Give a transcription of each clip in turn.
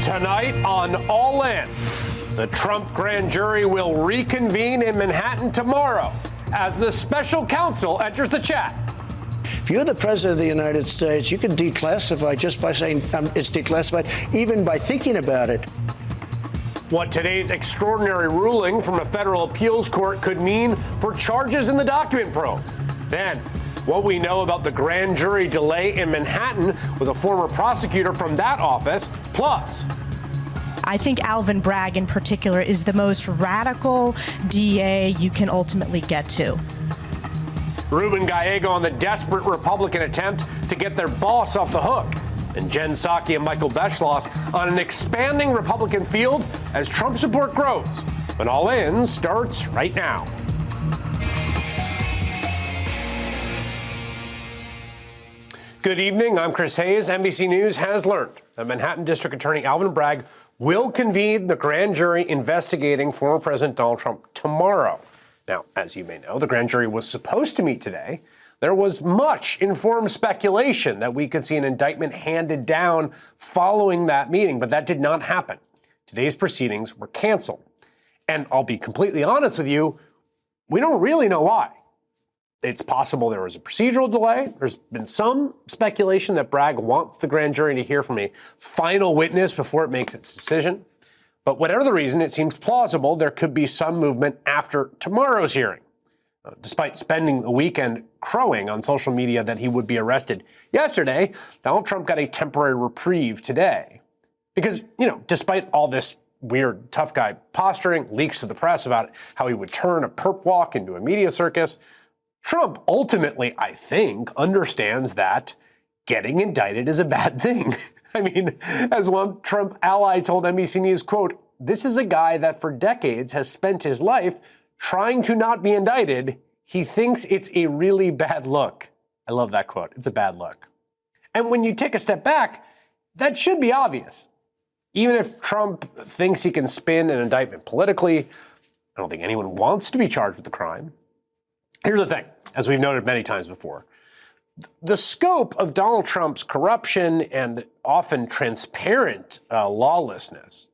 Tonight on All In, the Trump grand jury will reconvene in Manhattan tomorrow as the special counsel enters the chat. If you're the president of the United States, you can declassify just by saying it's declassified, even by thinking about it. What today's extraordinary ruling from a federal appeals court could mean for charges in the document probe. Then, what we know about the grand jury delay in Manhattan with a former prosecutor from that office. Plus, I think Alvin Bragg in particular is the most radical DA you can ultimately get to. Ruben Gallego on the desperate Republican attempt to get their boss off the hook. And Jen Psaki and Michael Beschloss on an expanding Republican field as Trump support grows. But All In starts right now. Good evening. I'm Chris Hayes. NBC News has learned that Manhattan District Attorney Alvin Bragg will convene the grand jury investigating former President Donald Trump tomorrow. Now, as you may know, the grand jury was supposed to meet today. There was much informed speculation that we could see an indictment handed down following that meeting, but that did not happen. Today's proceedings were canceled. And I'll be completely honest with you, we don't really know why. It's possible there was a procedural delay. There's been some speculation that Bragg wants the grand jury to hear from a final witness before it makes its decision. But whatever the reason, it seems plausible there could be some movement after tomorrow's hearing. Despite spending the weekend crowing on social media that he would be arrested yesterday, Donald Trump got a temporary reprieve today. Because, despite all this weird tough guy posturing, leaks to the press about how he would turn a perp walk into a media circus, Trump ultimately, I think, understands that getting indicted is a bad thing. I mean, as one Trump ally told NBC News, quote, "This is a guy that for decades has spent his life trying to not be indicted. He thinks it's a really bad look." I love that quote. It's a bad look. And when you take a step back, that should be obvious. Even if Trump thinks he can spin an indictment politically, I don't think anyone wants to be charged with the crime. Here's the thing, as we've noted many times before. The scope of Donald Trump's corruption and often transparent lawlessness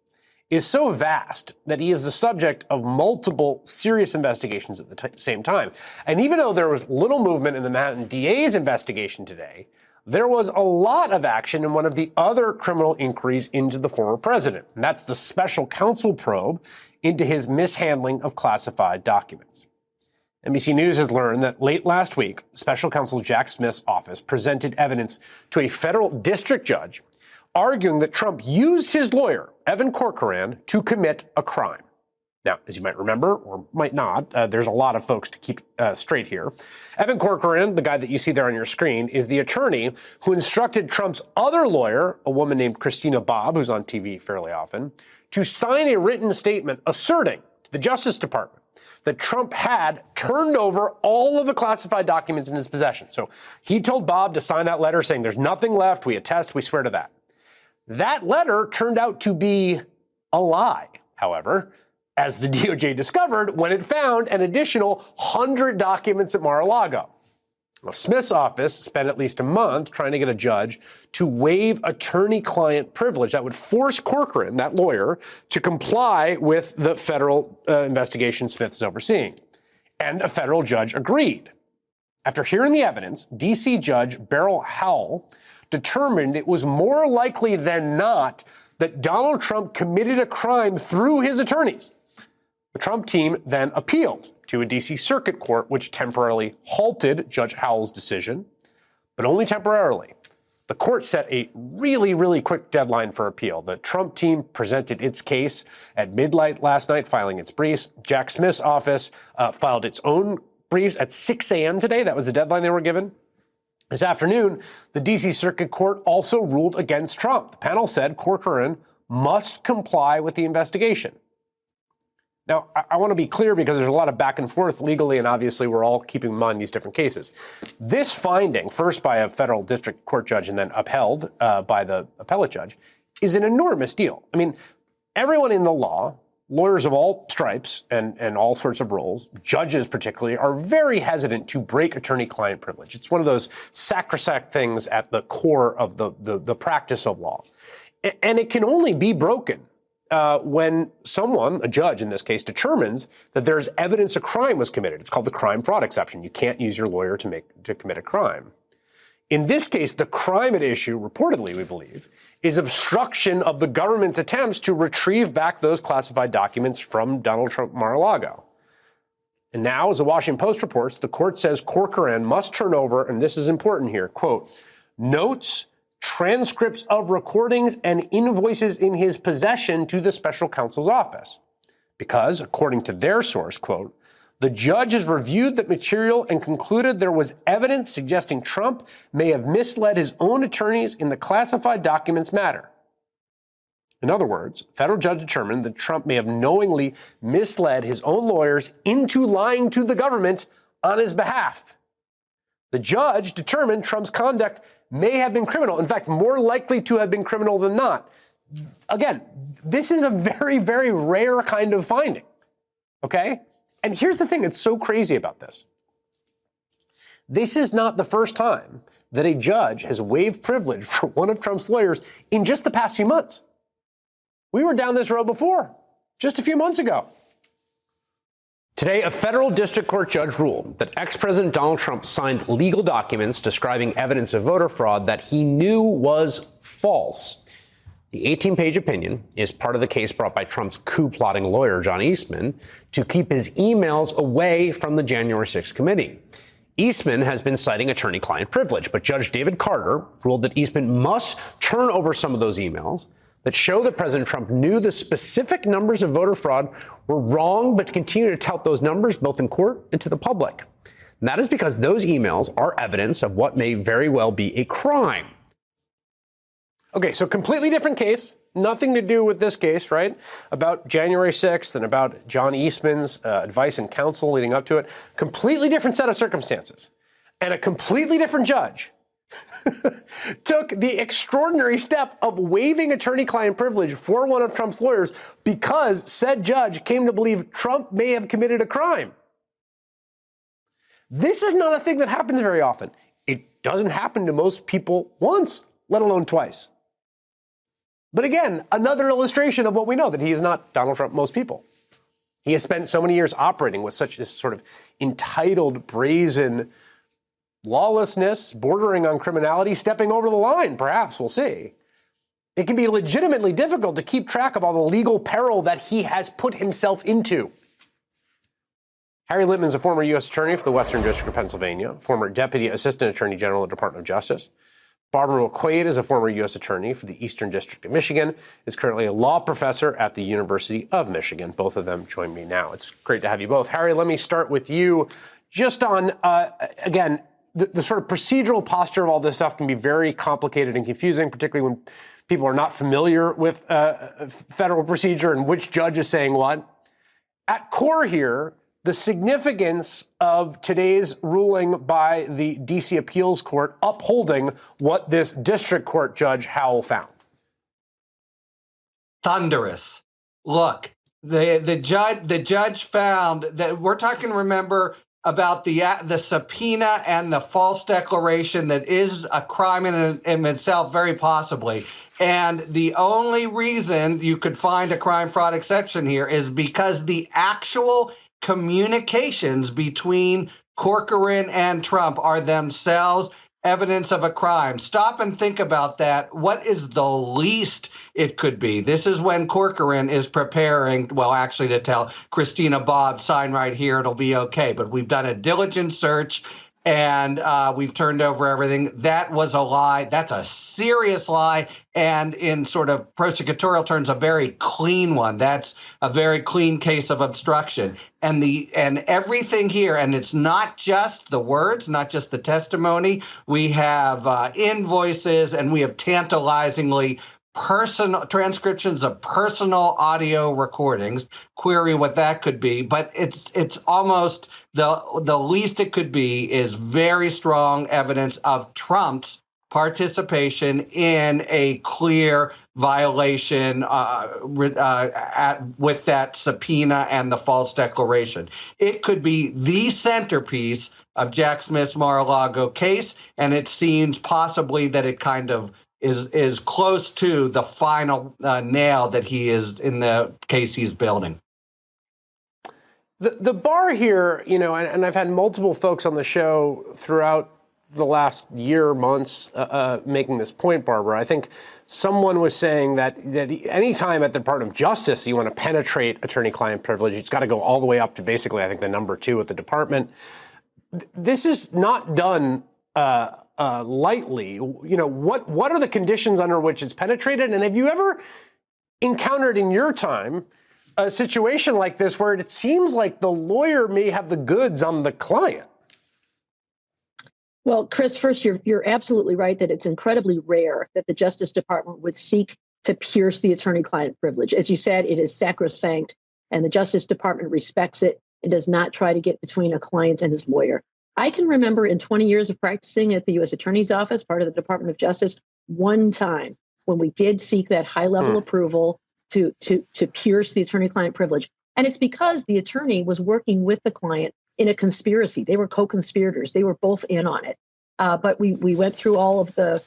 is so vast that he is the subject of multiple serious investigations at the same time. And even though there was little movement in the Manhattan DA's investigation today, there was a lot of action in one of the other criminal inquiries into the former president. And that's the special counsel probe into his mishandling of classified documents. NBC News has learned that late last week, special counsel Jack Smith's office presented evidence to a federal district judge arguing that Trump used his lawyer, Evan Corcoran, to commit a crime. Now, as you might remember, or might not, there's a lot of folks to keep straight here. Evan Corcoran, the guy that you see there on your screen, is the attorney who instructed Trump's other lawyer, a woman named Christina Bobb, who's on TV fairly often, to sign a written statement asserting to the Justice Department that Trump had turned over all of the classified documents in his possession. So he told Bob to sign that letter saying there's nothing left. We attest. We swear to that. That letter turned out to be a lie, however, as the DOJ discovered when it found an additional 100 documents at Mar-a-Lago. Well, Smith's office spent at least a month trying to get a judge to waive attorney-client privilege that would force Corcoran, that lawyer, to comply with the federal investigation Smith is overseeing. And a federal judge agreed. After hearing the evidence, D.C. Judge Beryl Howell determined it was more likely than not that Donald Trump committed a crime through his attorneys. The Trump team then appealed to a D.C. Circuit Court, which temporarily halted Judge Howell's decision, but only temporarily. The court set a really quick deadline for appeal. The Trump team presented its case at midnight last night, filing its briefs. Jack Smith's office filed its own briefs at 6 a.m. today. That was the deadline they were given. This afternoon, the D.C. Circuit Court also ruled against Trump. The panel said Corcoran must comply with the investigation. Now, I want to be clear because there's a lot of back and forth legally, and obviously we're all keeping in mind these different cases. This finding, first by a federal district court judge and then upheld by the appellate judge, is an enormous deal. I mean, everyone in the law, lawyers of all stripes and all sorts of roles, judges particularly, are very hesitant to break attorney-client privilege. It's one of those sacrosanct things at the core of the practice of law. And it can only be broken when someone, a judge in this case, determines that there's evidence a crime was committed. It's called the crime fraud exception. You can't use your lawyer to commit a crime. In this case, the crime at issue, reportedly, we believe, is obstruction of the government's attempts to retrieve back those classified documents from Donald Trump Mar-a-Lago. And now, as the Washington Post reports, the court says Corcoran must turn over, and this is important here, quote, notes, transcripts of recordings, and invoices in his possession to the special counsel's office. Because, according to their source, quote, the judge has reviewed that material and concluded there was evidence suggesting Trump may have misled his own attorneys in the classified documents matter. In other words, a federal judge determined that Trump may have knowingly misled his own lawyers into lying to the government on his behalf. The judge determined Trump's conduct may have been criminal, in fact, more likely to have been criminal than not. Again, this is a very, very rare kind of finding, okay? And here's the thing that's so crazy about this. This is not the first time that a judge has waived privilege for one of Trump's lawyers in just the past few months. We were down this road before, just a few months ago. Today, a federal district court judge ruled that ex-President Donald Trump signed legal documents describing evidence of voter fraud that he knew was false. The 18-page opinion is part of the case brought by Trump's coup-plotting lawyer, John Eastman, to keep his emails away from the January 6th committee. Eastman has been citing attorney-client privilege, but Judge David Carter ruled that Eastman must turn over some of those emails that show that President Trump knew the specific numbers of voter fraud were wrong, but continue to tout those numbers both in court and to the public. And that is because those emails are evidence of what may very well be a crime. Okay, so completely different case, nothing to do with this case, right? About January 6th and about John Eastman's advice and counsel leading up to it. Completely different set of circumstances. And a completely different judge took the extraordinary step of waiving attorney-client privilege for one of Trump's lawyers because said judge came to believe Trump may have committed a crime. This is not a thing that happens very often. It doesn't happen to most people once, let alone twice. But again, another illustration of what we know, that he is not Donald Trump, most people. He has spent so many years operating with such this sort of entitled, brazen lawlessness, bordering on criminality, stepping over the line, perhaps, we'll see. It can be legitimately difficult to keep track of all the legal peril that he has put himself into. Harry Litman is a former U.S. attorney for the Western District of Pennsylvania, former Deputy Assistant Attorney General of the Department of Justice. Barbara McQuade is a former U.S. attorney for the Eastern District of Michigan, is currently a law professor at the University of Michigan. Both of them join me now. It's great to have you both. Harry, let me start with you just on, again, the sort of procedural posture of all this stuff can be very complicated and confusing, particularly when people are not familiar with federal procedure and which judge is saying what. At core here, the significance of today's ruling by the D.C. Appeals Court upholding what this district court Judge Howell found. Thunderous. Look, the judge found that we're talking, remember, about the subpoena and the false declaration that is a crime in itself, very possibly. And the only reason you could find a crime fraud exception here is because the actual communications between Corcoran and Trump are themselves evidence of a crime. Stop and think about that. What is the least it could be? This is when Corcoran is preparing, well, actually to tell Christina Bobb, sign right here, it'll be okay. But we've done a diligent search and we've turned over everything. That was a lie. That's a serious lie. And in sort of prosecutorial terms, a very clean one. That's a very clean case of obstruction. And everything here, and it's not just the words, not just the testimony. We have invoices, and we have tantalizingly personal transcriptions of personal audio recordings. Query what that could be, but it's almost the least it could be is very strong evidence of Trump's participation in a clear violation with that subpoena and the false declaration. It could be the centerpiece of Jack Smith's Mar-a-Lago case, and it seems possibly that it kind of is close to the final nail that he is in the case he's building. The bar here, and I've had multiple folks on the show throughout the last year, months, making this point, Barbara. I think someone was saying that any time at the Department of Justice you want to penetrate attorney-client privilege, it's got to go all the way up to basically, I think, the number 2 at the department. This is not done lightly. What are the conditions under which it's penetrated? And have you ever encountered in your time a situation like this where it seems like the lawyer may have the goods on the client? Well, Chris, first, you're absolutely right that it's incredibly rare that the Justice Department would seek to pierce the attorney-client privilege. As you said, it is sacrosanct, and the Justice Department respects it and does not try to get between a client and his lawyer. I can remember in 20 years of practicing at the U.S. Attorney's Office, part of the Department of Justice, one time when we did seek that high-level approval to pierce the attorney-client privilege. And it's because the attorney was working with the client in a conspiracy. They were co-conspirators. They were both in on it. But we went through all of the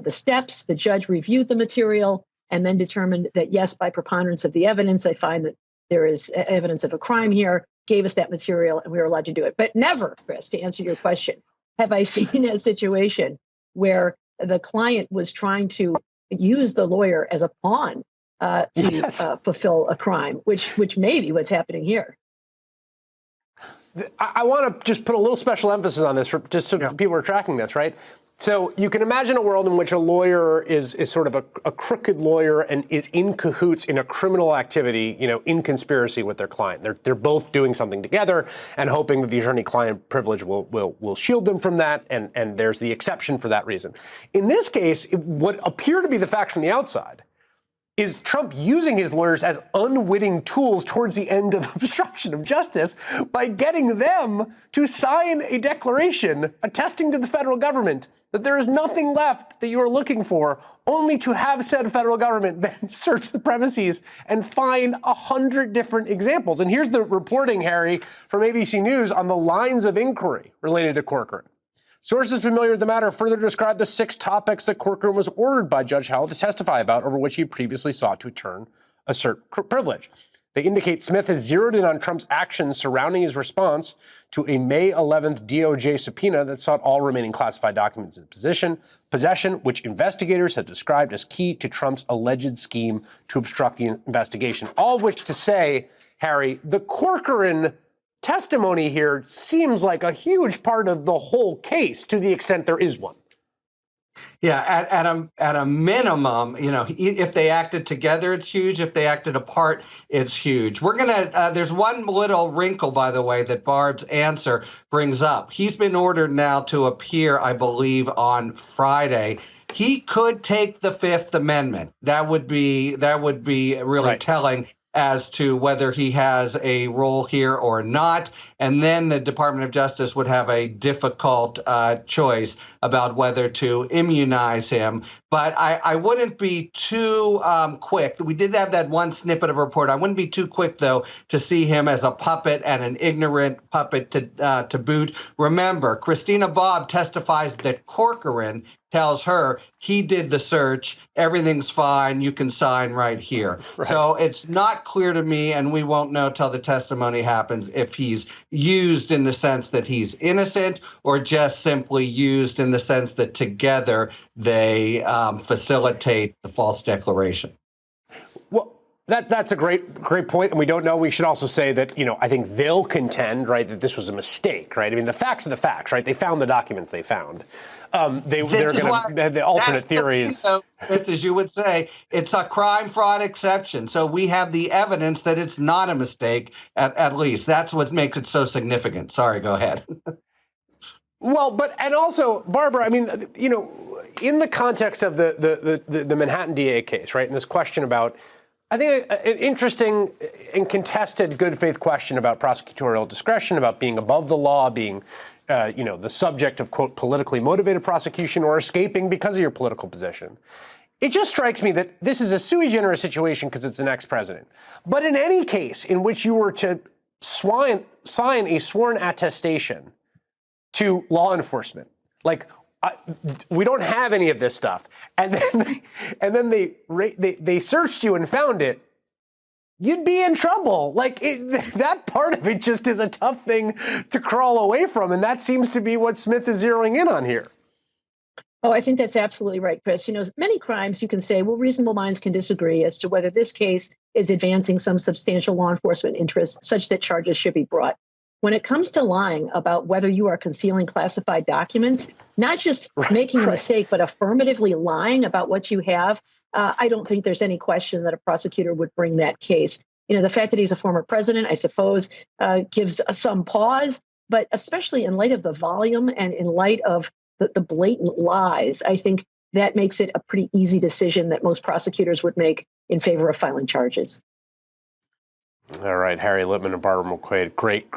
steps. The judge reviewed the material and then determined that, yes, by preponderance of the evidence, I find that there is evidence of a crime here, gave us that material, and we were allowed to do it. But never, Chris, to answer your question, have I seen a situation where the client was trying to use the lawyer as a pawn to fulfill a crime, which may be what's happening here. I want to just put a little special emphasis on this, just so people are tracking this, right? So you can imagine a world in which a lawyer is sort of a crooked lawyer and is in cahoots in a criminal activity, in conspiracy with their client. They're both doing something together and hoping that the attorney-client privilege will shield them from that, and there's the exception for that reason. In this case, what appear to be the facts from the outside is Trump using his lawyers as unwitting tools towards the end of obstruction of justice by getting them to sign a declaration attesting to the federal government that there is nothing left that you are looking for, only to have said federal government then search the premises and find 100 different examples. And here's the reporting, Harry, from ABC News on the lines of inquiry related to Corcoran. Sources familiar with the matter further describe the 6 topics that Corcoran was ordered by Judge Howell to testify about, over which he previously sought to assert privilege. They indicate Smith has zeroed in on Trump's actions surrounding his response to a May 11th DOJ subpoena that sought all remaining classified documents in possession, which investigators have described as key to Trump's alleged scheme to obstruct the investigation. All of which to say, Harry, the Corcoran testimony here seems like a huge part of the whole case, to the extent there is one. Yeah, at a minimum, if they acted together, it's huge. If they acted apart, it's huge. We're gonna. There's one little wrinkle, by the way, that Barb's answer brings up. He's been ordered now to appear, I believe, on Friday. He could take the Fifth Amendment. That would be really telling as to whether he has a role here or not. And then the Department of Justice would have a difficult choice about whether to immunize him. But I wouldn't be too quick. We did have that one snippet of a report. I wouldn't be too quick, though, to see him as a puppet and an ignorant puppet to boot. Remember, Christina Bobb testifies that Corcoran tells her he did the search, everything's fine, you can sign right here. Right. So it's not clear to me, and we won't know till the testimony happens, if he's used in the sense that he's innocent or just simply used in the sense that together they facilitate the false declaration. Well, that's a great point, and we don't know. We should also say that, I think they'll contend, right, that this was a mistake, right? I mean, the facts are the facts, right? They found the documents they found. They're going to, the alternate theories. So, as you would say, it's a crime fraud exception. So we have the evidence that it's not a mistake, at least. That's what makes it so significant. Sorry, go ahead. Well, and also, Barbara, I mean, in the context of the Manhattan DA case, right, and this question about, I think, an interesting and contested good faith question about prosecutorial discretion, about being above the law, being, the subject of, quote, politically motivated prosecution or escaping because of your political position. It just strikes me that this is a sui generis situation because it's an ex-president. But in any case in which you were to sign a sworn attestation to law enforcement, like we don't have any of this stuff. And then they searched you and found it. You'd be in trouble. That part of it just is a tough thing to crawl away from. And that seems to be what Smith is zeroing in on here. Oh, I think that's absolutely right, Chris. Many crimes you can say, well, reasonable minds can disagree as to whether this case is advancing some substantial law enforcement interest such that charges should be brought. When it comes to lying about whether you are concealing classified documents, not just making a mistake, but affirmatively lying about what you have, I don't think there's any question that a prosecutor would bring that case. The fact that he's a former president, I suppose, gives some pause, but especially in light of the volume and in light of the blatant lies, I think that makes it a pretty easy decision that most prosecutors would make in favor of filing charges. All right, Harry Litman and Barbara McQuade, great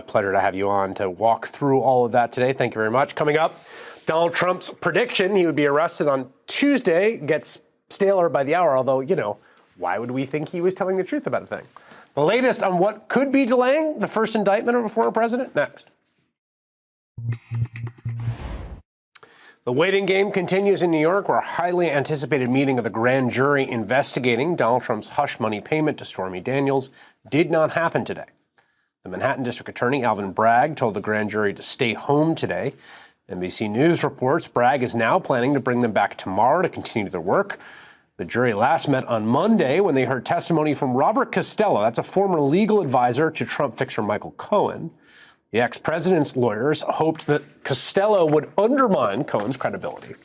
pleasure to have you on to walk through all of that today. Thank you very much. Coming up, Donald Trump's prediction he would be arrested on Tuesday gets staler by the hour, although, why would we think he was telling the truth about a thing? The latest on what could be delaying the first indictment of a former president, next. The waiting game continues in New York, where a highly anticipated meeting of the grand jury investigating Donald Trump's hush money payment to Stormy Daniels did not happen today. The Manhattan District Attorney, Alvin Bragg, told the grand jury to stay home today. NBC News reports Bragg is now planning to bring them back tomorrow to continue their work. The jury last met on Monday when they heard testimony from Robert Costello. That's a former legal advisor to Trump fixer Michael Cohen. The ex-president's lawyers hoped that Costello would undermine Cohen's credibility.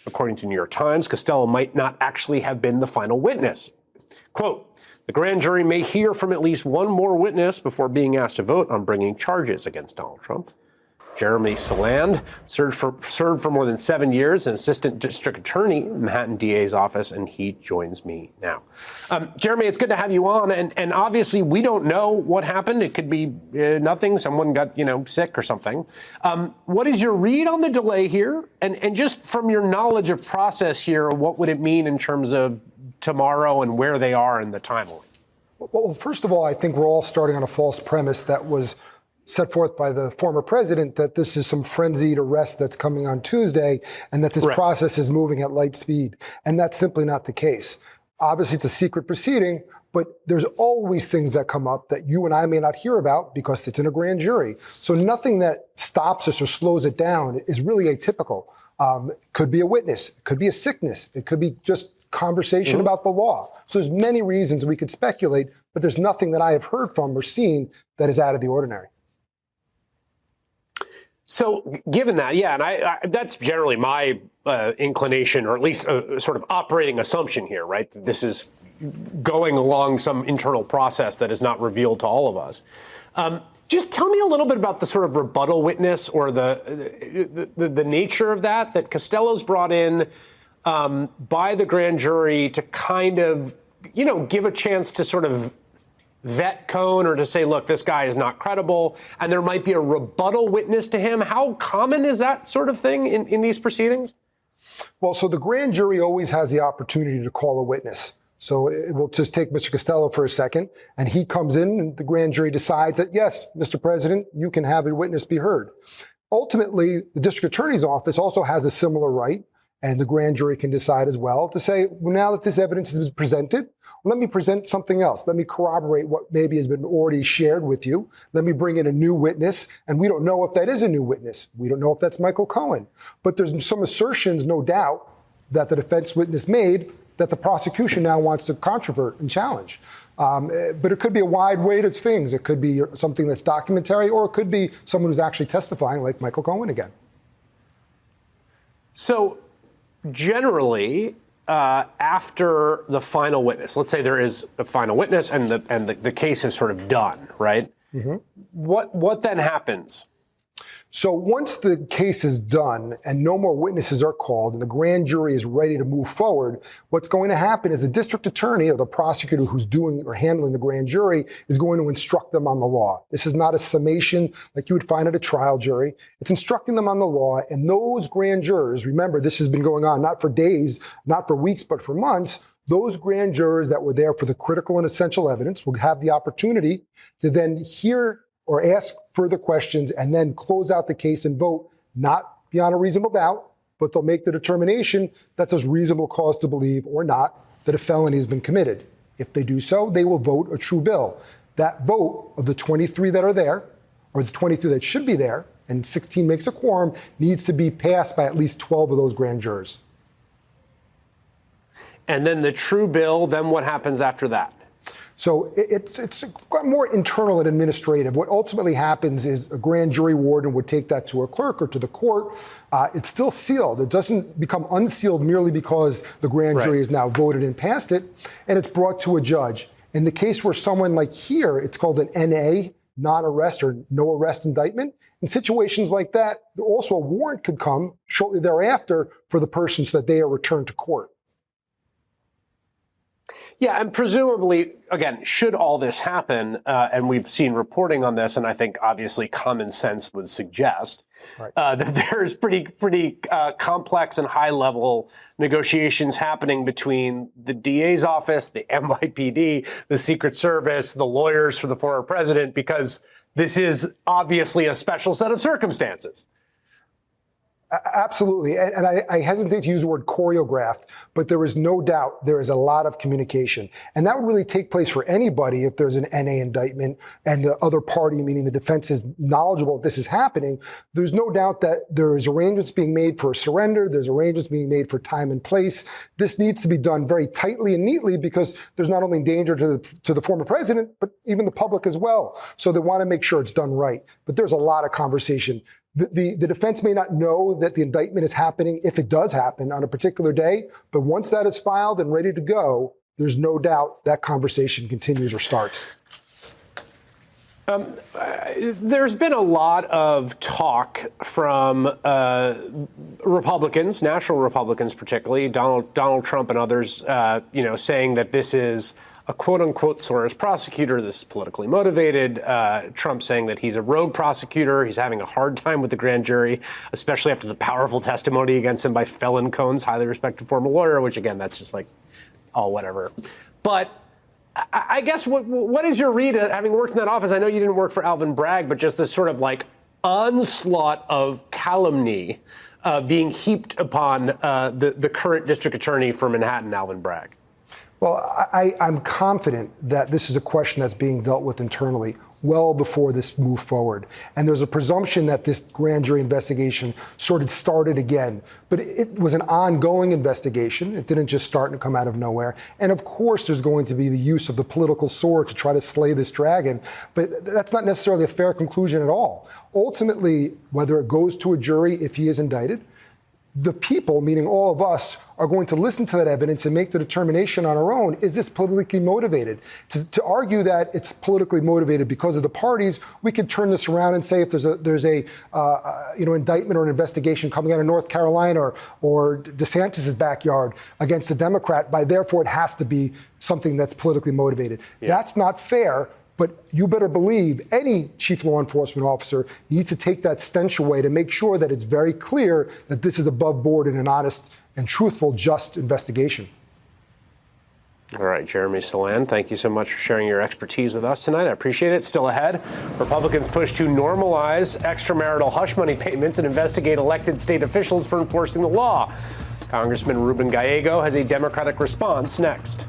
According to New York Times, Costello might not actually have been the final witness. Quote, the grand jury may hear from at least one more witness before being asked to vote on bringing charges against Donald Trump. Jeremey Saland served for more than 7 years, an assistant district attorney in the Manhattan DA's office, and he joins me now. Jeremey, it's good to have you on, and obviously we don't know what happened. It could be nothing. Someone got, sick or something. What is your read on the delay here? And just from your knowledge of process here, what would it mean in terms of tomorrow and where they are in the timeline? Well, first of all, I think we're all starting on a false premise that was set forth by the former president that this is some frenzied arrest that's coming on Tuesday and that this process is moving at light speed. And that's simply not the case. Obviously, it's a secret proceeding, but there's always things that come up that you and I may not hear about because it's in a grand jury. So nothing that stops us or slows it down is really atypical. It could be a witness, it could be a sickness, it could be just conversation about the law. So there's many reasons we could speculate, but there's nothing that I have heard from or seen that is out of the ordinary. So given that, and I that's generally my inclination, or at least a sort of operating assumption here, right? This is going along some internal process that is not revealed to all of us. Just tell me a little bit about the sort of rebuttal witness or the nature of that Costello's brought in by the grand jury to kind of, give a chance to sort of vet Cohen or to say, look, this guy is not credible, and there might be a rebuttal witness to him. How common is that sort of thing in these proceedings? Well, so the grand jury always has the opportunity to call a witness. So we'll just take Mr. Costello for a second, and he comes in and the grand jury decides that, yes, Mr. President, you can have a witness be heard. Ultimately, the district attorney's office also has a similar right, and the grand jury can decide as well to say, well, now that this evidence has been presented, let me present something else. Let me corroborate what maybe has been already shared with you. Let me bring in a new witness. And we don't know if that is a new witness. We don't know if that's Michael Cohen. But there's some assertions, no doubt, that the defense witness made that the prosecution now wants to controvert and challenge. But it could be a wide range of things. It could be something that's documentary, or it could be someone who's actually testifying, like Michael Cohen again. So generally, after the final witness, let's say there is a final witness and the case is sort of done, right? Mm-hmm. What then happens? So once the case is done and no more witnesses are called and the grand jury is ready to move forward, what's going to happen is the district attorney or the prosecutor who's doing or handling the grand jury is going to instruct them on the law. This is not a summation like you would find at a trial jury. It's instructing them on the law, and those grand jurors, remember, this has been going on not for days, not for weeks, but for months. Those grand jurors that were there for the critical and essential evidence will have the opportunity to then hear or ask further questions and then close out the case and vote, not beyond a reasonable doubt, but they'll make the determination that there's reasonable cause to believe or not that a felony has been committed. If they do so, they will vote a true bill. That vote of the 23 that are there, or the 23 that should be there, and 16 makes a quorum, needs to be passed by at least 12 of those grand jurors. And then the true bill, then what happens after that? So it's more internal and administrative. What ultimately happens is a grand jury warden would take that to a clerk or to the court. It's still sealed. It doesn't become unsealed merely because the grand jury has now voted and passed it, and it's brought to a judge. In the case where someone like here, it's called an NA, non-arrest or no arrest indictment. In situations like that, also a warrant could come shortly thereafter for the person so that they are returned to court. Yeah, and presumably, again, should all this happen, and we've seen reporting on this, and I think obviously common sense would suggest that there's pretty complex and high-level negotiations happening between the DA's office, the NYPD, the Secret Service, the lawyers for the former president, because this is obviously a special set of circumstances. Absolutely. And I hesitate to use the word choreographed, but there is no doubt there is a lot of communication. And that would really take place for anybody if there's an NA indictment and the other party, meaning the defense, is knowledgeable that this is happening. There's no doubt that there is arrangements being made for a surrender. There's arrangements being made for time and place. This needs to be done very tightly and neatly because there's not only danger to the former president, but even the public as well. So they want to make sure it's done right. But there's a lot of conversation. The defense may not know that the indictment is happening if it does happen on a particular day, but once that is filed and ready to go, there's no doubt that conversation continues or starts. There's been a lot of talk from Republicans, national Republicans particularly, Donald Trump and others, saying that this is a quote-unquote Soros prosecutor. This is politically motivated. Trump saying that he's a rogue prosecutor. He's having a hard time with the grand jury, especially after the powerful testimony against him by Felon Cohn's highly respected former lawyer, which, again, that's just like, oh, whatever. But I guess what is your read, having worked in that office? I know you didn't work for Alvin Bragg, but just this sort of like onslaught of calumny being heaped upon the current district attorney for Manhattan, Alvin Bragg. Well, I'm confident that this is a question that's being dealt with internally well before this moved forward. And there's a presumption that this grand jury investigation sort of started again. But it was an ongoing investigation. It didn't just start and come out of nowhere. And of course, there's going to be the use of the political sword to try to slay this dragon. But that's not necessarily a fair conclusion at all. Ultimately, whether it goes to a jury if he is indicted, the people, meaning all of us, are going to listen to that evidence and make the determination on our own. Is this politically motivated? To argue that it's politically motivated because of the parties, we could turn this around and say if there's a indictment or an investigation coming out of North Carolina or DeSantis's backyard against a Democrat, therefore it has to be something that's politically motivated. Yeah. That's not fair. But you better believe any chief law enforcement officer needs to take that stench away to make sure that it's very clear that this is above board and an honest and truthful, just investigation. All right, Jeremey Saland, thank you so much for sharing your expertise with us tonight. I appreciate it. Still ahead, Republicans push to normalize extramarital hush money payments and investigate elected state officials for enforcing the law. Congressman Ruben Gallego has a Democratic response next.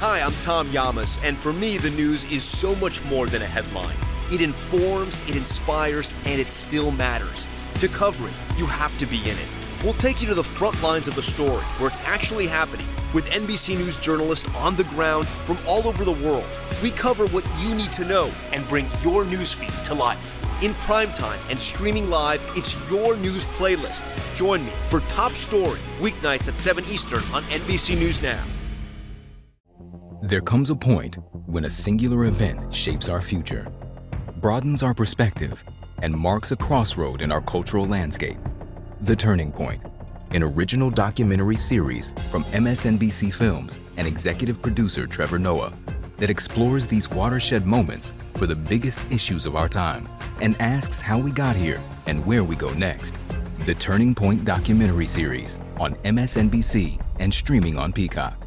Hi, I'm Tom Llamas, and for me, the news is so much more than a headline. It informs, it inspires, and it still matters. To cover it, you have to be in it. We'll take you to the front lines of the story, where it's actually happening, with NBC News journalists on the ground from all over the world. We cover what you need to know and bring your newsfeed to life. In primetime and streaming live, it's your news playlist. Join me for Top Story, weeknights at 7 Eastern on NBC News Now. There comes a point when a singular event shapes our future, broadens our perspective, and marks a crossroad in our cultural landscape. The Turning Point, an original documentary series from MSNBC Films and executive producer Trevor Noah that explores these watershed moments for the biggest issues of our time and asks how we got here and where we go next. The Turning Point documentary series on MSNBC and streaming on Peacock.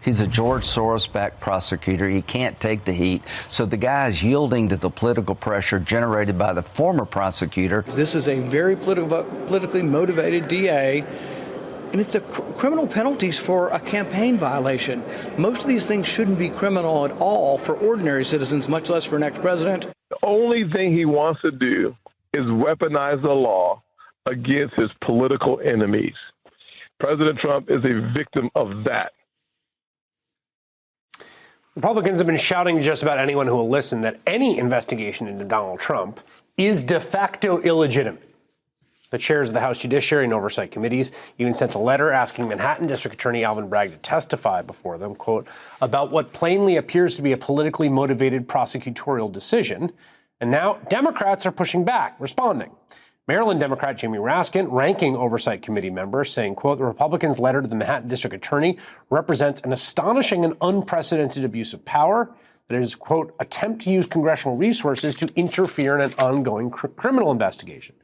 He's a George Soros-backed prosecutor. He can't take the heat. So the guy is yielding to the political pressure generated by the former prosecutor. This is a very politically motivated DA, and it's criminal penalties for a campaign violation. Most of these things shouldn't be criminal at all for ordinary citizens, much less for an ex-president. The only thing he wants to do is weaponize the law against his political enemies. President Trump is a victim of that. Republicans have been shouting to just about anyone who will listen that any investigation into Donald Trump is de facto illegitimate. The chairs of the House Judiciary and Oversight Committees even sent a letter asking Manhattan District Attorney Alvin Bragg to testify before them, quote, about what plainly appears to be a politically motivated prosecutorial decision. And now Democrats are pushing back, responding. Maryland Democrat Jamie Raskin, ranking Oversight Committee member, saying, quote, the Republicans' letter to the Manhattan District Attorney represents an astonishing and unprecedented abuse of power that is, quote, attempt to use congressional resources to interfere in an ongoing criminal investigation.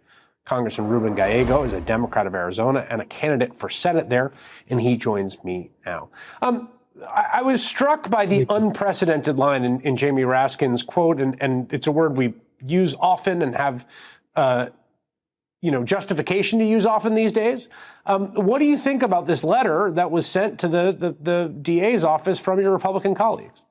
Congressman Ruben Gallego is a Democrat of Arizona and a candidate for Senate there, and he joins me now. I was struck by the unprecedented line in Jamie Raskin's quote, and it's a word we use often and have justification to use often these days. What do you think about this letter that was sent to the DA's office from your Republican colleagues?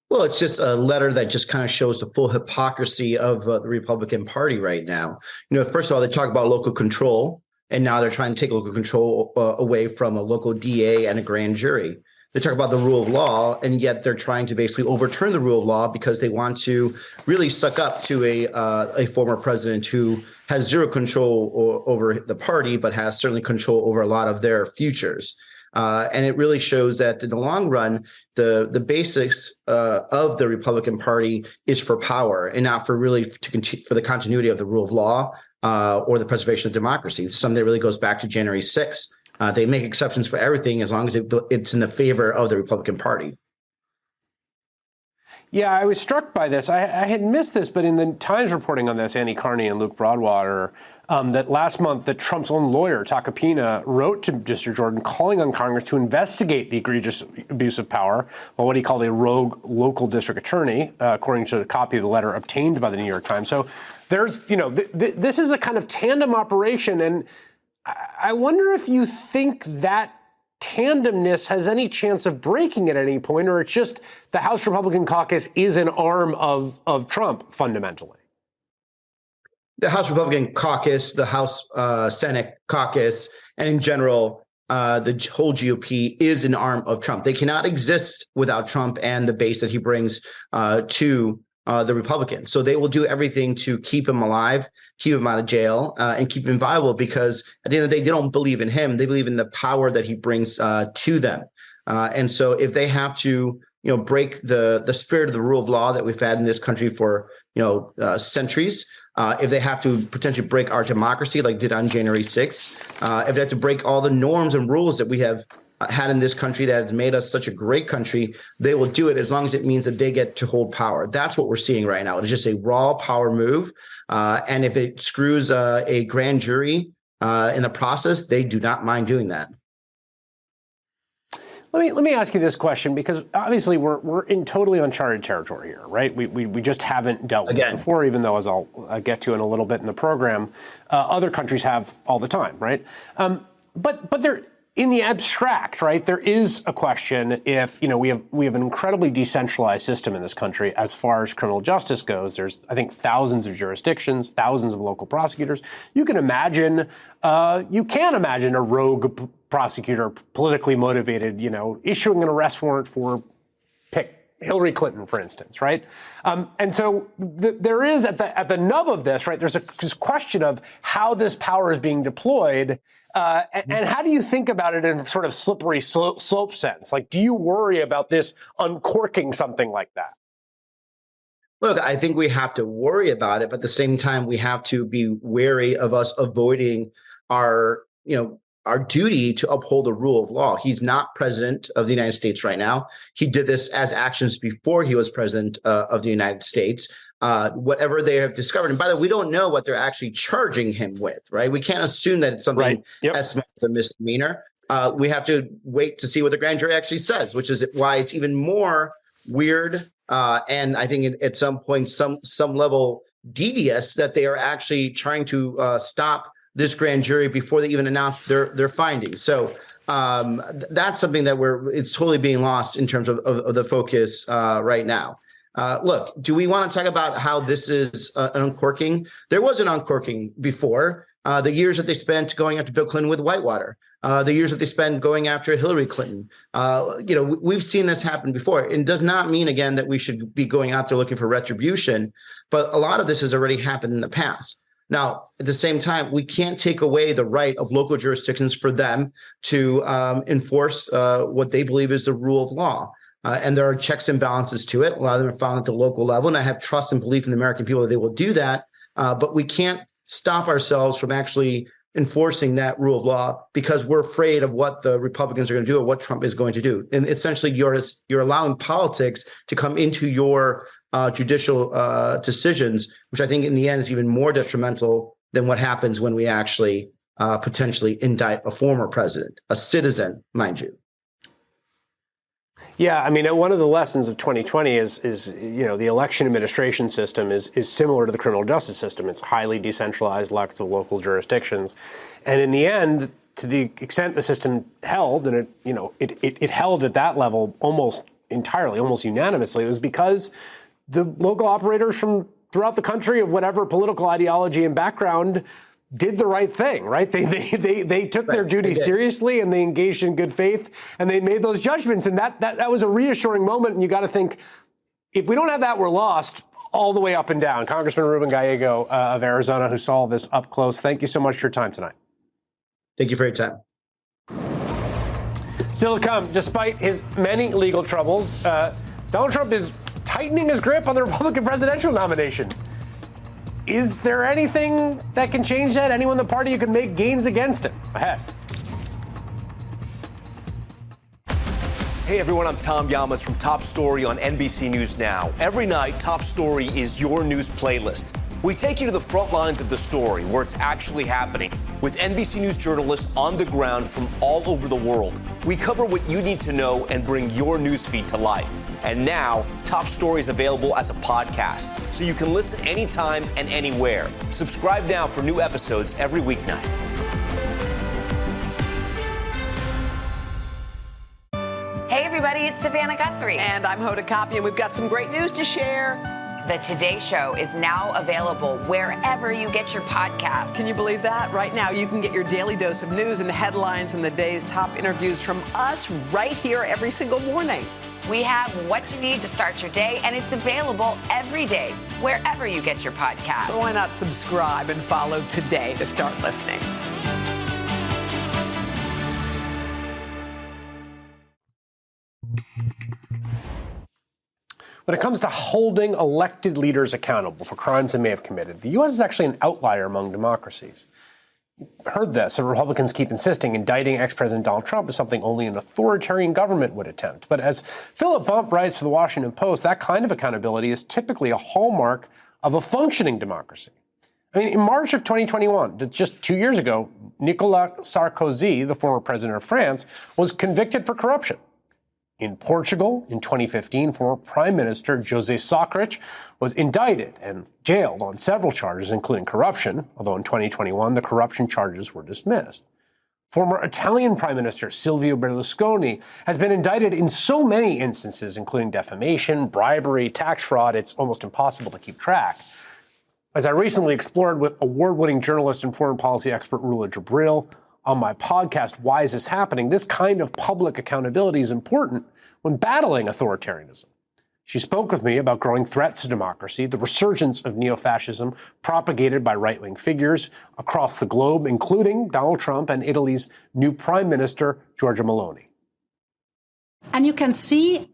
Well, it's just a letter that just kind of shows the full hypocrisy of the Republican Party right now. First of all, they talk about local control, and now they're trying to take local control away from a local DA and a grand jury. They talk about the rule of law, and yet they're trying to basically overturn the rule of law because they want to really suck up to a former president who has zero control over the party, but has certainly control over a lot of their futures. And it really shows that in the long run, the basics of the Republican Party is for power and not for really for the continuity of the rule of law or the preservation of democracy. It's something that really goes back to January 6th. They make exceptions for everything as long as it's in the favor of the Republican Party. Yeah, I was struck by this. I had missed this, but in the Times reporting on this, Annie Carney and Luke Broadwater, that last month that Trump's own lawyer, Takapina, wrote to District Jordan calling on Congress to investigate the egregious abuse of power by what he called a rogue local district attorney, according to a copy of the letter obtained by the New York Times. So there's, this is a kind of tandem operation, and I wonder if you think that tandemness has any chance of breaking at any point, or it's just the House Republican caucus is an arm of Trump fundamentally. The House Republican caucus, the House Senate caucus, and in general, the whole GOP is an arm of Trump. They cannot exist without Trump and the base that he brings to the Republicans. So they will do everything to keep him alive, keep him out of jail, and keep him viable, because at the end of the day, they don't believe in him. They believe in the power that he brings to them. And so if they have to, break the spirit of the rule of law that we've had in this country for, centuries, if they have to potentially break our democracy like did on January 6th, if they have to break all the norms and rules that we have had in this country that has made us such a great country, they will do it as long as it means that they get to hold power. That's what we're seeing right now. It's just a raw power move. And if it screws a grand jury in the process, they do not mind doing that. Let me ask you this question, because obviously we're in totally uncharted territory here, right? We just haven't dealt with this before, even though, as I'll get to in a little bit in the program, other countries have all the time, right? But there, in the abstract, right, there is a question if, we have an incredibly decentralized system in this country as far as criminal justice goes. There's, I think, thousands of jurisdictions, thousands of local prosecutors. You can imagine a rogue prosecutor, politically motivated, issuing an arrest warrant for, pick Hillary Clinton, for instance, right? And so there is at the nub of this, right, there's this question of how this power is being deployed. And how do you think about it in a sort of slippery slope sense? Like, do you worry about this uncorking something like that? Look, I think we have to worry about it, but at the same time, we have to be wary of us avoiding our duty to uphold the rule of law. He's not president of the United States right now. He did this as actions before he was president of the United States. Whatever they have discovered, and by the way, we don't know what they're actually charging him with, right? We can't assume that it's something as small as a misdemeanor. we have to wait to see what the grand jury actually says, which is why it's even more weird. And I think at some point, some level devious that they are actually trying to stop this grand jury before they even announce their findings. So that's something that it's totally being lost in terms of the focus right now. Look, do we want to talk about how this is an uncorking? There was an uncorking before. The years that they spent going after Bill Clinton with Whitewater, the years that they spent going after Hillary Clinton. We've seen this happen before. It does not mean, again, that we should be going out there looking for retribution, but a lot of this has already happened in the past. Now, at the same time, we can't take away the right of local jurisdictions for them to enforce what they believe is the rule of law. And there are checks and balances to it. A lot of them are found at the local level, and I have trust and belief in the American people that they will do that. But we can't stop ourselves from actually enforcing that rule of law because we're afraid of what the Republicans are going to do or what Trump is going to do. And essentially, you're allowing politics to come into your judicial decisions, which I think in the end is even more detrimental than what happens when we actually potentially indict a former president, a citizen, mind you. Yeah, I mean, one of the lessons of 2020 is the election administration system is similar to the criminal justice system. It's highly decentralized, lots of local jurisdictions, and in the end, to the extent the system held, and it held at that level almost entirely, almost unanimously, it was because the local operators from throughout the country of whatever political ideology and background did the right thing, right? They took their duty seriously and they engaged in good faith and they made those judgments. And that was a reassuring moment. And you got to think, if we don't have that, we're lost all the way up and down. Congressman Ruben Gallego of Arizona, who saw this up close, thank you so much for your time tonight. Thank you for your time. Still to come, despite his many legal troubles, Donald Trump is tightening his grip on the Republican presidential nomination. Is there anything that can change that? Anyone in the party who can make gains against him? Ahead. Hey everyone, I'm Tom Llamas from Top Story on NBC News Now. Every night, Top Story is your news playlist. We take you to the front lines of the story, where it's actually happening, with NBC News journalists on the ground from all over the world. We cover what you need to know and bring your newsfeed to life. And now, Top Story is available as a podcast, so you can listen anytime and anywhere. Subscribe now for new episodes every weeknight. Hey everybody, it's Savannah Guthrie. And I'm Hoda Kotb, and we've got some great news to share. The Today Show is now available wherever you get your podcasts. Can you believe that? Right now, you can get your daily dose of news and headlines and the day's top interviews from us right here every single morning. We have what you need to start your day, and it's available every day, wherever you get your podcasts. So why not subscribe and follow today to start listening? When it comes to holding elected leaders accountable for crimes they may have committed, the U.S. is actually an outlier among democracies. You've heard this, and Republicans keep insisting indicting ex-President Donald Trump is something only an authoritarian government would attempt. But as Philip Bump writes for the Washington Post, that kind of accountability is typically a hallmark of a functioning democracy. I mean, in March of 2021, just 2 years ago, Nicolas Sarkozy, the former president of France, was convicted for corruption. In Portugal, in 2015, former Prime Minister José Sócrates was indicted and jailed on several charges, including corruption, although in 2021, the corruption charges were dismissed. Former Italian Prime Minister Silvio Berlusconi has been indicted in so many instances, including defamation, bribery, tax fraud, it's almost impossible to keep track. As I recently explored with award-winning journalist and foreign policy expert Rula Jibril, on my podcast, Why Is This Happening? This kind of public accountability is important when battling authoritarianism. She spoke with me about growing threats to democracy, the resurgence of neo-fascism propagated by right-wing figures across the globe, including Donald Trump and Italy's new Prime Minister, Giorgia Meloni. And you can see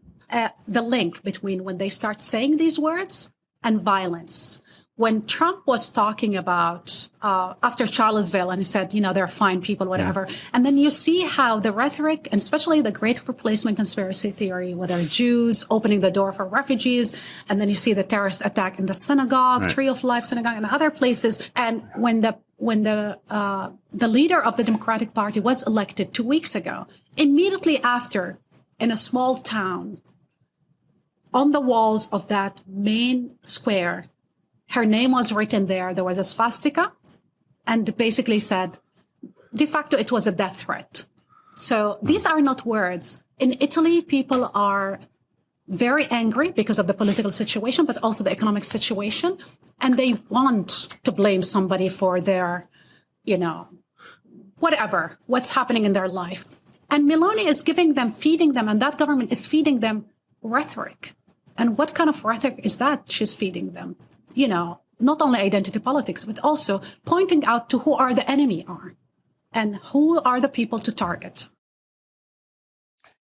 the link between when they start saying these words and violence. When Trump was talking about after Charlottesville, and he said, they're fine people, whatever. Yeah. And then you see how the rhetoric, and especially the great replacement conspiracy theory, whether Jews opening the door for refugees, and then you see the terrorist attack in the synagogue, Tree of Life synagogue, and other places. And when when the leader of the Democratic Party was elected 2 weeks ago, immediately after, in a small town, on the walls of that main square, her name was written there. There was a swastika, and basically said, de facto, it was a death threat. So these are not words. In Italy, people are very angry because of the political situation, but also the economic situation. And they want to blame somebody for their, whatever, what's happening in their life. And Meloni is feeding them, and that government is feeding them rhetoric. And what kind of rhetoric is that she's feeding them? Not only identity politics, but also pointing out to who the enemy are and who are the people to target.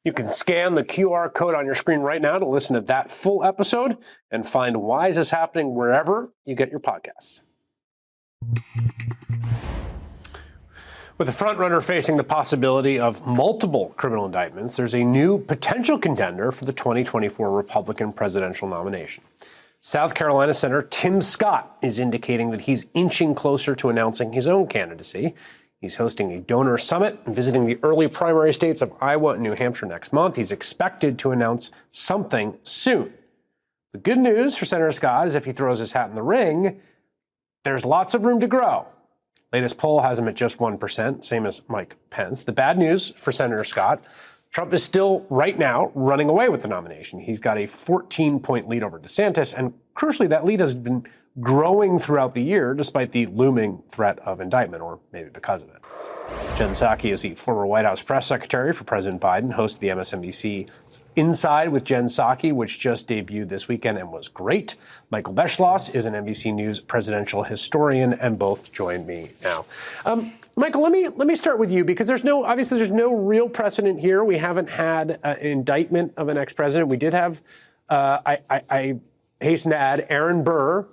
You can scan the QR code on your screen right now to listen to that full episode and find Why Is This Happening wherever you get your podcasts. With the frontrunner facing the possibility of multiple criminal indictments, there's a new potential contender for the 2024 Republican presidential nomination. South Carolina Senator Tim Scott is indicating that he's inching closer to announcing his own candidacy. He's hosting a donor summit and visiting the early primary states of Iowa and New Hampshire next month. He's expected to announce something soon. The good news for Senator Scott is if he throws his hat in the ring, there's lots of room to grow. Latest poll has him at just 1%, same as Mike Pence. The bad news for Senator Scott, Trump is still right now running away with the nomination. He's got a 14-point lead over DeSantis, and crucially, that lead has been growing throughout the year despite the looming threat of indictment, or maybe because of it. Jen Psaki is the former White House press secretary for President Biden, hosts the MSNBC Inside with Jen Psaki, which just debuted this weekend and was great. Michael Beschloss is an NBC News presidential historian, and both join me now. Michael, let me start with you, because there's no real precedent here. We haven't had an indictment of an ex-president. We did have, I hasten to add, Aaron Burr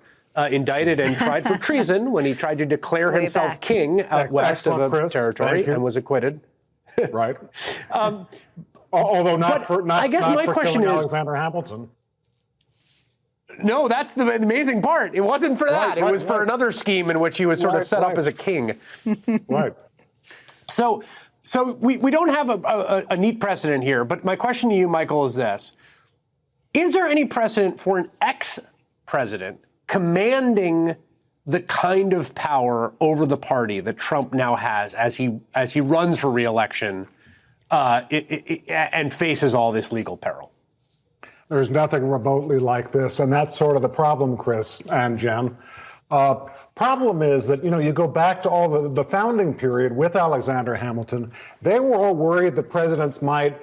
indicted and tried for treason when he tried to declare himself king out west of a territory and was acquitted. Right. Although not for Alexander Hamilton. No, that's the amazing part. It wasn't for that. It was for another scheme in which he was sort of set up as a king. Right. So we don't have a neat precedent here. But my question to you, Michael, is this. Is there any precedent for an ex-president commanding the kind of power over the party that Trump now has as he runs for re-election and faces all this legal peril? There's nothing remotely like this, and that's sort of the problem, Chris and Jen. Problem is that, you go back to all the founding period with Alexander Hamilton. They were all worried that presidents might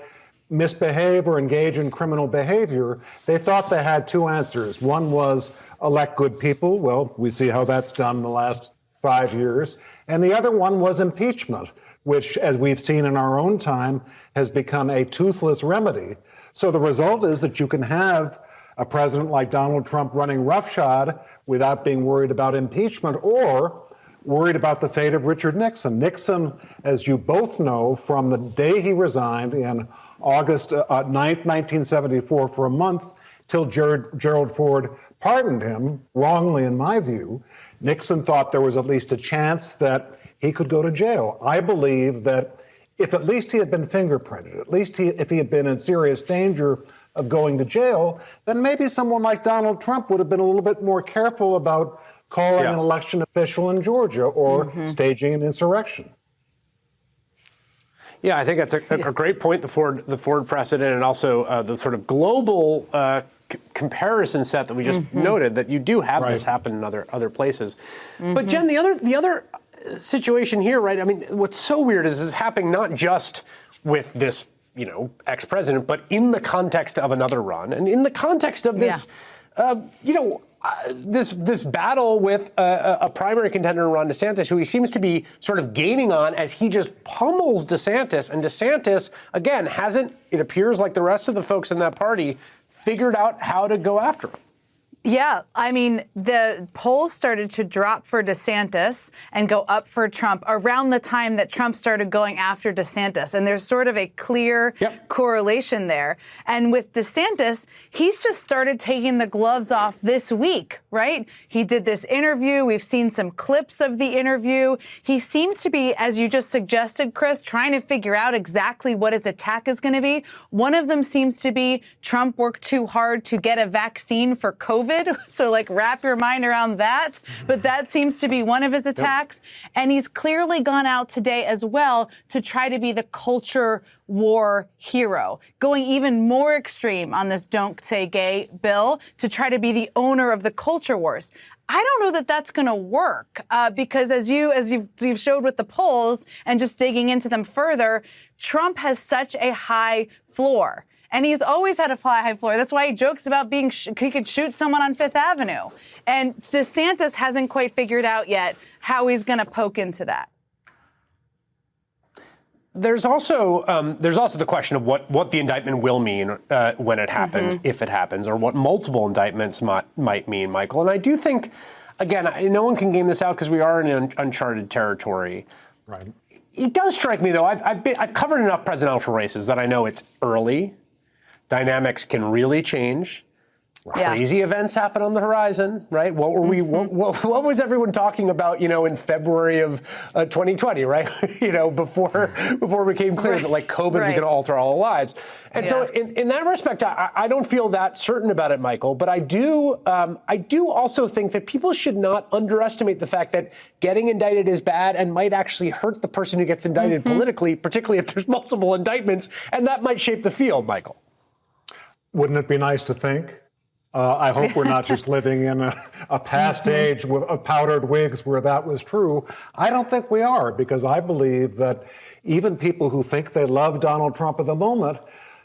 misbehave or engage in criminal behavior. They thought they had two answers. One was elect good people. Well, we see how that's done in the last 5 years. And the other one was impeachment, which, as we've seen in our own time, has become a toothless remedy. So the result is that you can have a president like Donald Trump running roughshod without being worried about impeachment or worried about the fate of Richard Nixon. Nixon, as you both know, from the day he resigned in August 9th, 1974, for a month till Gerald Ford pardoned him, wrongly in my view, Nixon thought there was at least a chance that he could go to jail. I believe that if at least he had been fingerprinted, at least if he had been in serious danger of going to jail, then maybe someone like Donald Trump would have been a little bit more careful about calling an election official in Georgia or staging an insurrection. Yeah, I think that's a great point, the Ford precedent, and also the sort of global comparison set that we just noted, that you do have this happen in other places. But Jen, the other situation here, right? I mean, what's so weird is this is happening not just with this, ex-president, but in the context of another run, and in the context of this, this battle with a primary contender, Ron DeSantis, who he seems to be sort of gaining on as he just pummels DeSantis. And DeSantis, again, hasn't, it appears like the rest of the folks in that party, figured out how to go after him. Yeah, I mean, the polls started to drop for DeSantis and go up for Trump around the time that Trump started going after DeSantis. And there's sort of a clear correlation there. And with DeSantis, he's just started taking the gloves off this week, right? He did this interview. We've seen some clips of the interview. He seems to be, as you just suggested, Chris, trying to figure out exactly what his attack is going to be. One of them seems to be Trump worked too hard to get a vaccine for COVID. So, like, wrap your mind around that. But that seems to be one of his attacks. And he's clearly gone out today as well to try to be the culture war hero, going even more extreme on this Don't Say Gay bill to try to be the owner of the culture wars. I don't know that that's going to work because as you've showed with the polls and just digging into them further, Trump has such a high floor. And he's always had a high floor. That's why he jokes about he could shoot someone on Fifth Avenue. And DeSantis hasn't quite figured out yet how he's going to poke into that. There's also the question of what the indictment will mean when it happens, if it happens, or what multiple indictments might mean, Michael. And I do think, again, no one can game this out because we are in uncharted territory. Right. It does strike me, though. I've covered enough presidential races that I know it's early. Dynamics can really change. Crazy events happen on the horizon, right? What were what was everyone talking about, in February of 2020, right? Before it became clear that like COVID was going to alter all our lives. And so in that respect, I don't feel that certain about it, Michael, but I do also think that people should not underestimate the fact that getting indicted is bad and might actually hurt the person who gets indicted politically, particularly if there's multiple indictments, and that might shape the field, Michael. Wouldn't it be nice to think? I hope we're not just living in a past age of powdered wigs where that was true. I don't think we are, because I believe that even people who think they love Donald Trump at the moment,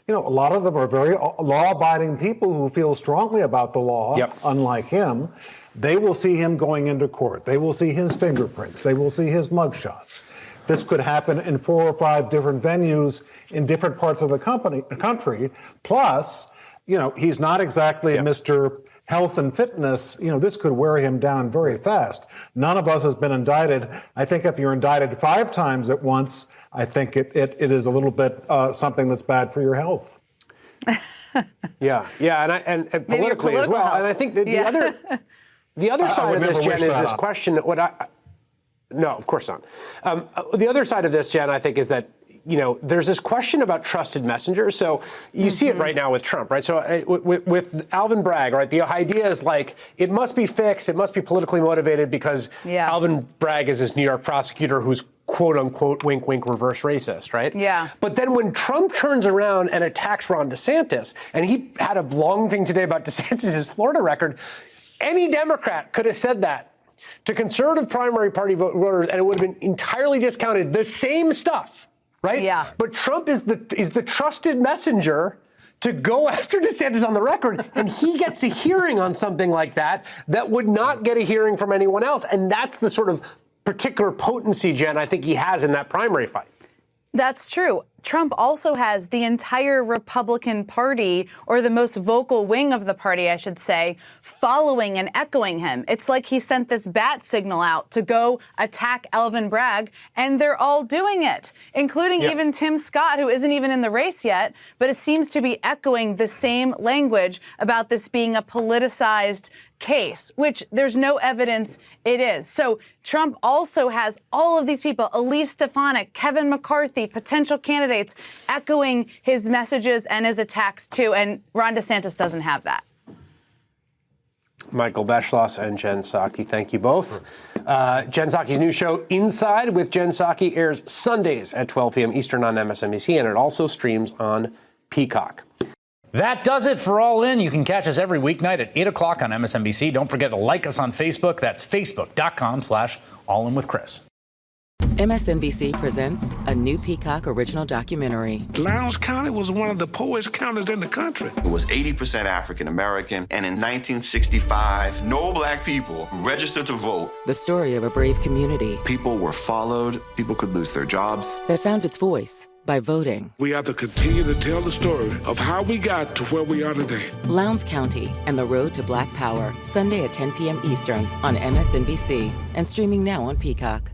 a lot of them are very law-abiding people who feel strongly about the law, unlike him. They will see him going into court. They will see his fingerprints. They will see his mugshots. This could happen in 4 or 5 different venues in different parts of the country. Plus, he's not exactly Mr. Health and Fitness. This could wear him down very fast. None of us has been indicted. I think if you're indicted 5 times at once, I think it is a little bit something that's bad for your health. And politically as well. Health. And I think that the other side of this, Jen, is this question. No, of course not. The other side of this, Jen, I think, is that there's this question about trusted messengers. So you see it right now with Trump, right? So with Alvin Bragg, right? The idea is like, it must be fixed. It must be politically motivated because Alvin Bragg is this New York prosecutor who's quote unquote, wink, wink, reverse racist, right? Yeah. But then when Trump turns around and attacks Ron DeSantis, and he had a long thing today about DeSantis' Florida record, any Democrat could have said that to conservative primary party voters, and it would have been entirely discounted. The same stuff. Right? Yeah. But Trump is the trusted messenger to go after DeSantis on the record, and he gets a hearing on something like that would not get a hearing from anyone else. And that's the sort of particular potency, Jen, I think he has in that primary fight. That's true. Trump also has the entire Republican Party, or the most vocal wing of the party, I should say, following and echoing him. It's like he sent this bat signal out to go attack Alvin Bragg, and they're all doing it, including even Tim Scott, who isn't even in the race yet, but it seems to be echoing the same language about this being a politicized case, which there's no evidence it is. So Trump also has all of these people, Elise Stefanik, Kevin McCarthy, potential candidates echoing his messages and his attacks too. And Ron DeSantis doesn't have that. Michael Beschloss and Jen Psaki, thank you both. Jen Psaki's new show, Inside with Jen Psaki, airs Sundays at 12 p.m. Eastern on MSNBC, and it also streams on Peacock. That does it for All In. You can catch us every weeknight at 8 o'clock on MSNBC. Don't forget to like us on Facebook. That's facebook.com/allinwithchris. MSNBC presents a new Peacock original documentary. Lowndes County was one of the poorest counties in the country. It was 80% African American, and in 1965, no black people registered to vote. The story of a brave community. People were followed, people could lose their jobs. That found its voice by voting. We have to continue to tell the story of how we got to where we are today. Lowndes County and the Road to Black Power, Sunday at 10 p.m. Eastern on MSNBC and streaming now on Peacock.